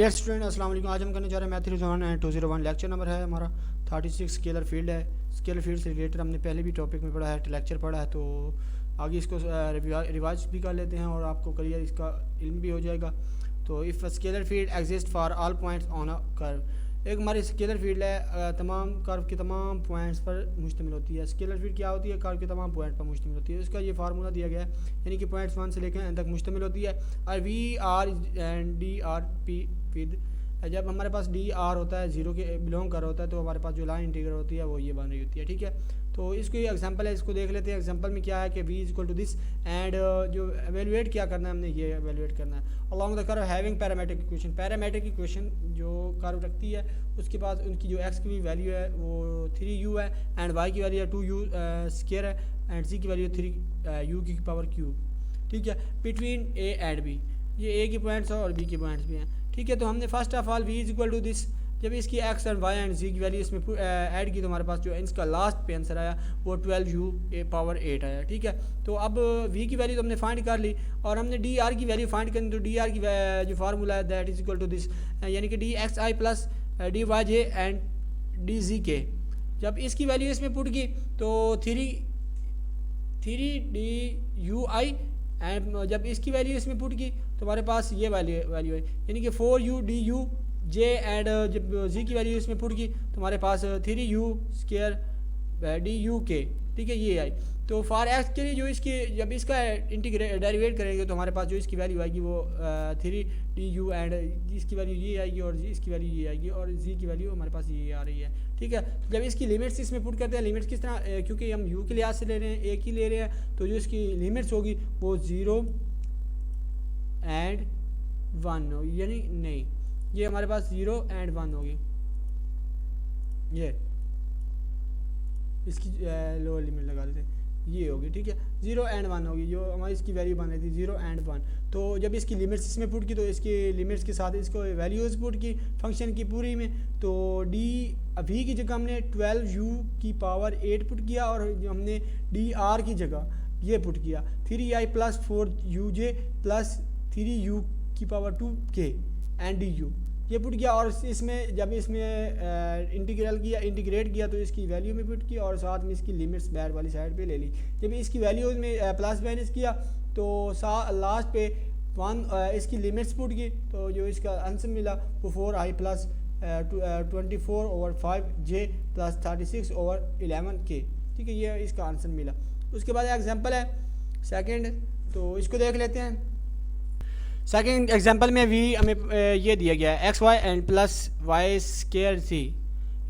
Dear student अस्सलाम वालेकुम। आज हम करने जा रहे हैं मैथ 301 एंड 201। लेक्चर नंबर है हमारा 36। स्केलर फील्ड है। स्केलर फील्ड से रिलेटेड हमने पहले भी टॉपिक में पढ़ा है, लेक्चर पढ़ा है, तो आगे इसको रिवाइज भी कर लेते हैं और आपको क्लियर इसका इल्म भी हो जाएगा। तो if scalar field exist for all points on a curve, एक हमारी स्केलर फील्ड है, तमाम कर्व के तमाम पॉइंट्स पर मुश्तमिल होती है। स्केलर फील्ड क्या होती है? कर्व के तमाम पॉइंट पर मुश्तमिल होती है। उसका ये फार्मूला दिया गया है, यानी कि पॉइंट्स 1 से लेकर एन तक मुश्तमिल होती है। और V R and D R P with, जब हमारे पास डी आर होता है, ज़ीरो के बिलोंग कर होता है, तो हमारे पास जो लाइन इंटीग्रल होती है वो ये बन रही होती है। ठीक है, तो इसको ये एग्जांपल है, इसको देख लेते हैं। एग्जांपल में क्या है कि v is equal to this and जो एवेलुएट क्या करना है, हमने ये एवेलुएट करना है along the curve having parametric equation. Parametric equation जो कर्व रखती है उसके पास उनकी जो x की वैल्यू है वो 3u है एंड y की वैल्यू है 2u स्क्वायर है एंड z की वैल्यू 3u की पावर क्यूब। ठीक है, बिटवीन a एंड b, ये a के पॉइंट्स और b के पॉइंट्स भी हैं। ठीक है, तो हमने first of all v is equal to this, जब इसकी x and y and z की वैल्यू इसमें ऐड की तो हमारे पास जो इसका लास्ट पे आंसर आया वो 12u पावर 8 आया। ठीक है, तो अब v की वैल्यू तो हमने फाइंड कर ली और हमने dr की वैल्यू फाइंड करनी, तो dr की जो फार्मूला है that is equal to this, यानी कि dxi plus dyj and dzk। जब इसकी वैल्यू इसमें पुट की तो 3 एंड जब इसकी वैल्यू इसमें पुट की तो हमारे पास ये वैल्यू है, यानी कि 4u du जे एंड जब जी की वैल्यू इसमें पुट की तो हमारे पास 3u स्क्वायर डी यू के। ठीक है, ये आई। तो फॉर एक्स के लिए जो इसकी जब इसका डेरिवेट करेंगे तो हमारे पास जो इसकी वैल्यू आएगी वो 3du एंड इसकी वैल्यू ये आएगी और इसकी वैल्यू ये आएगी और जी की वैल्यू हमारे पास ये आ रही है। ठीक है, तो जब इसकी लिमिट्स इसमें पुट करते हैं, लिमिट्स किस तरह, क्योंकि हम u के लिहाज से ले रहे हैं, एक ही ले रहे हैं, तो जो इसकी लिमिट्स होगी वो 0 एंड 1 होगी, यानी नहीं, ये हमारे पास 0 एंड 1 होगी, ये इसकी लोअर लिमिट लगा देते हैं, ये होगी। ठीक है, 0 एंड 1 होगी जो हमारी इसकी वैल्यू बन रही थी 0 एंड 1। तो जब इसकी लिमिट्स इसमें पुट की तो इसकी लिमिट्स के साथ इसको वैल्यूज़ पुट की फंक्शन की पूरी में, तो डी वी की जगह हमने 12u की पावर 8 पुट किया और जो हमने डी आर की जगह ये पुट किया 3i plus 4uj plus 3u की power 2k and D you, ये पुट किया। और इसमें जब इसमें इंटीग्रेट किया तो इसकी वैल्यू में पुट किया और साथ में इसकी लिमिट्स बैक वाली साइड पे ले ली। जब इसकी वैल्यू में प्लस माइनस किया तो लास्ट पे 1 इसकी लिमिट्स पुट की, तो जो इसका आंसर मिला वो 4i plus 24/5j plus 36/11k। ठीक है, ये इसका आंसर मिला। उसके बाद एग्जाम्पल है सेकेंड, तो इसको देख लेते हैं। सेकेंड एग्जांपल में भी हमें ये दिया गया है X Y and plus Y square C,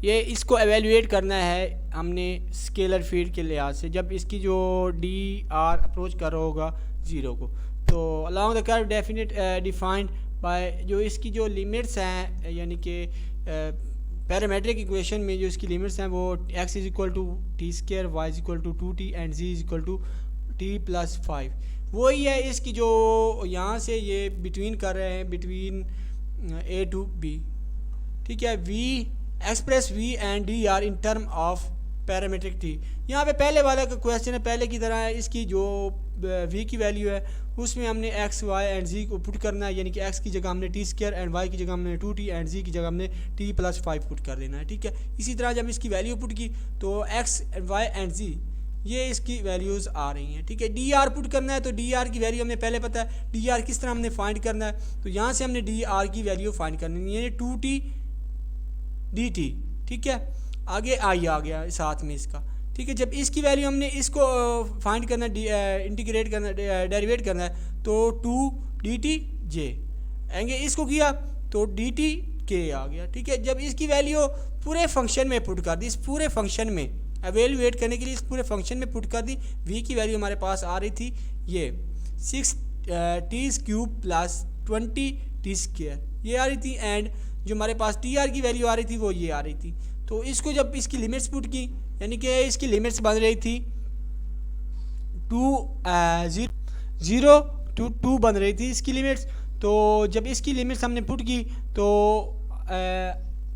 ये इसको एवेलुएट करना है हमने स्केलर फील्ड के लिहाज से। जब इसकी जो डी आर अप्रोच कर रहा होगा 0 को, तो along the curve definite defined by, जो इसकी जो लिमिट्स हैं, यानी कि पैरामीट्रिक इक्वेशन में जो इसकी लिमिट्स हैं वो x is equal to t square, y is equal to 2t and z is equal to t plus 5। वही है इसकी जो यहाँ से ये बिटवीन कर रहे हैं, बिटवीन a टू b। ठीक है, v express v and d r in term of parametric t। यहाँ पे पहले वाला का क्वेश्चन है, पहले की तरह है, इसकी जो v की वैल्यू है उसमें हमने x y एंड z को पुट करना है, यानी कि x की जगह हमने t स्क्वायर एंड y की जगह हमने 2t एंड z की जगह हमने t प्लस 5 पुट कर देना है। ठीक है, इसी तरह जब इसकी वैल्यू पुट की तो x y एंड z ये इसकी वैल्यूज़ आ रही हैं। ठीक है, डी आर पुट करना है, तो डी आर की वैल्यू हमें पहले पता है, डी आर किस तरह हमने फाइंड करना है, तो यहाँ से हमने डी आर की वैल्यू फाइंड करनी है, यानी 2t dt। ठीक है, आगे आई आ गया साथ में इसका। ठीक है, जब इसकी वैल्यू हमने इसको फाइंड करना है, इंटीग्रेट करना, डेरिवेट करना है, तो 2 dt j आएंगे, इसको किया तो dt k आ गया। ठीक है, जब इसकी वैल्यू पूरे फंक्शन में पुट कर दी, इस पूरे फंक्शन में एवेलुएट करने के लिए इस पूरे फंक्शन में पुट कर दी, v की वैल्यू हमारे पास आ रही थी ये 6t³ प्लस 20t स्क्वायर, ये आ रही थी, एंड जो हमारे पास टी आर की वैल्यू आ रही थी वो ये आ रही थी। तो इसको जब इसकी लिमिट्स पुट की, यानी कि इसकी लिमिट्स बन रही थी 0 to 2 बन रही थी इसकी लिमिट्स। तो जब इसकी लिमिट्स हमने पुट की तो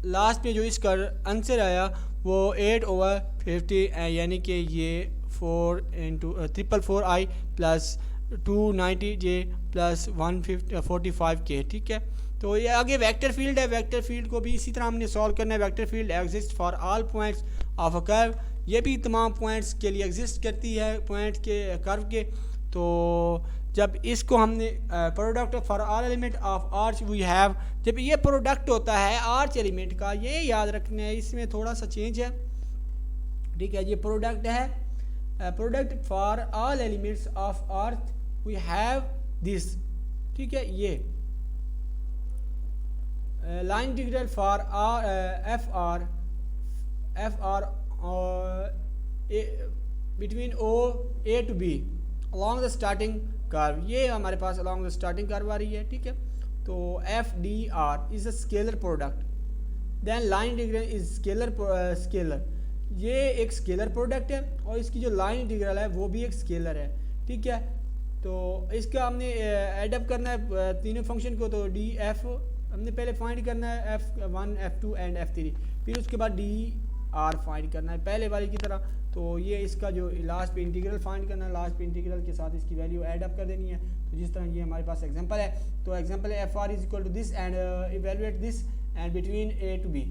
लास्ट में जो इसका आंसर आया वो 8/50, यानी कि ये 4×444i plus 290j plus 145k। ठीक है, तो ये आगे वेक्टर फील्ड है, वेक्टर फील्ड को भी इसी तरह हमने सॉल्व करना है। Vector field exist for all points of a curve, ये भी तमाम पॉइंट्स के लिए एग्जिस्ट करती है, पॉइंट के कर्व के। तो जब इसको हमने product for all element of arc we have, जब ये प्रोडक्ट होता है आर्च एलिमेंट का, ये याद रखना है, इसमें थोड़ा सा चेंज है, ठीक है। ये प्रोडक्ट है, product for all elements of arc we have this, ठीक है। ये line integral for F r between O A to B along the starting curve, ये हमारे पास अलॉन्ग द स्टार्टिंग कर्व आ रही है, ठीक है। तो F d r is a scalar product, then line integral is scalar, ये एक स्केलर प्रोडक्ट है और इसकी जो लाइन इंटीग्रल है वो भी एक स्केलर है, ठीक है। तो इसका हमने एडअप करना है तीनों फंक्शन को, तो डी एफ हमने पहले फाइंड करना है F1 F2 एंड F3, फिर उसके बाद डी आर फाइंड करना है पहले वाले की तरह। तो ये इसका जो लास्ट पे इंटीग्रल फाइंड करना है, लास्ट पे इंटीग्रल के साथ इसकी वैल्यू ऐड अप कर देनी है। तो जिस तरह ये हमारे पास एग्जांपल है, तो एग्जांपल है F r is equal to this and evaluate this and between A to B,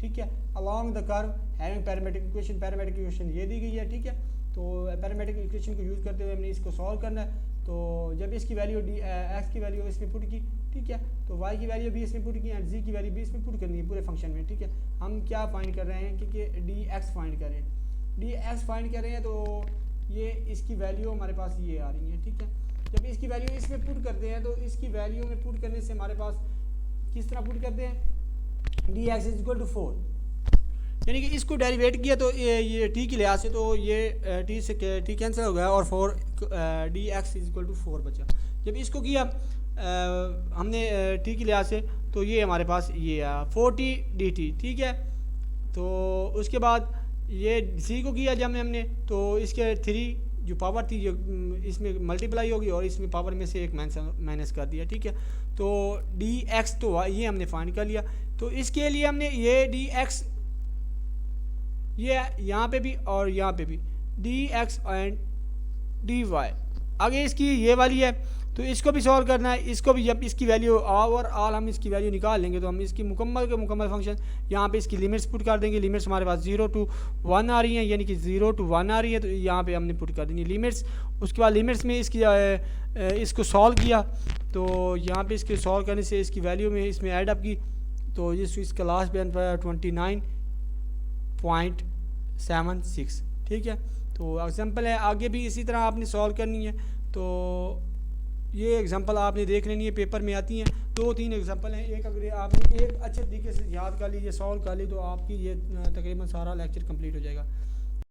ठीक है, along the curve having parametric equation, parametric equation ये दी गई है, ठीक है। तो पैरामेट्रिक इक्वेशन को यूज़ करते हुए हमने इसको सॉल्व करना है। तो जब इसकी वैल्यू एक्स की वैल्यू इसमें पुट की, ठीक है, तो वाई की वैल्यू भी इसमें पुट की एंड जी की वैल्यू भी इसमें पुट करनी है पूरे फंक्शन में, ठीक है। हम क्या फाइंड कर रहे हैं कि डी एक्स फाइंड कर रहे हैं, डी एक्स फाइंड कर रहे हैं, तो ये इसकी वैल्यू हमारे पास ये आ रही है, ठीक है। जब इसकी वैल्यू इसमें पुट करते हैं तो इसकी वैल्यू में पुट करने से हमारे पास किस तरह पुट करते हैं, d x is equal to 4, यानी कि इसको डेरिवेट किया तो ये टी के लिहाज से, तो ये टी से टी कैंसिल हो गया और 4 d x is equal to 4 बचा। जब इसको किया हमने टी के लिहाज से, तो ये हमारे पास ये आया 4t dt, ठीक है। तो उसके बाद ये सी को किया जब हमने, तो इसके 3 जो पावर थी जो इसमें मल्टीप्लाई होगी और इसमें पावर में से एक माइनस कर दिया, ठीक है। तो डी एक्स तो ये हमने फाइंड कर लिया। तो इसके लिए हमने ये डी एक्स, ये यहाँ पे भी और यहाँ पे भी d x and d y, आगे इसकी ये वाली है, तो इसको भी सॉल्व करना है। इसको भी जब इसकी वैल्यू ओवरऑल हम इसकी वैल्यू निकाल लेंगे, तो हम इसकी मुकम्मल के मुकम्मल फंक्शन यहाँ पे इसकी लिमिट्स पुट कर देंगे। लिमिट्स हमारे पास 0 to 1 आ रही हैं, यानी कि 0 to 1 आ रही है, तो यहाँ पे हमने पुट कर देंगे लिमिट्स। उसके बाद लिमिट्स में इसकी इसको सॉल्व किया, तो यहाँ पे इसके सॉल्व करने से इसकी वैल्यू में इसमें ऐड अप की, तो इसका लास्ट बैन पर 29.76, ठीक है। तो एग्जांपल है, आगे भी इसी तरह आपने सॉल्व करनी है। तो ये एग्जांपल आपने देख लेनी है, पेपर में आती हैं 2-3 एग्जांपल हैं। एक अगर आपने एक अच्छे तरीके से याद कर लीजिए, सॉल्व कर ली, तो आपकी ये तकरीबन सारा लेक्चर कंप्लीट हो जाएगा।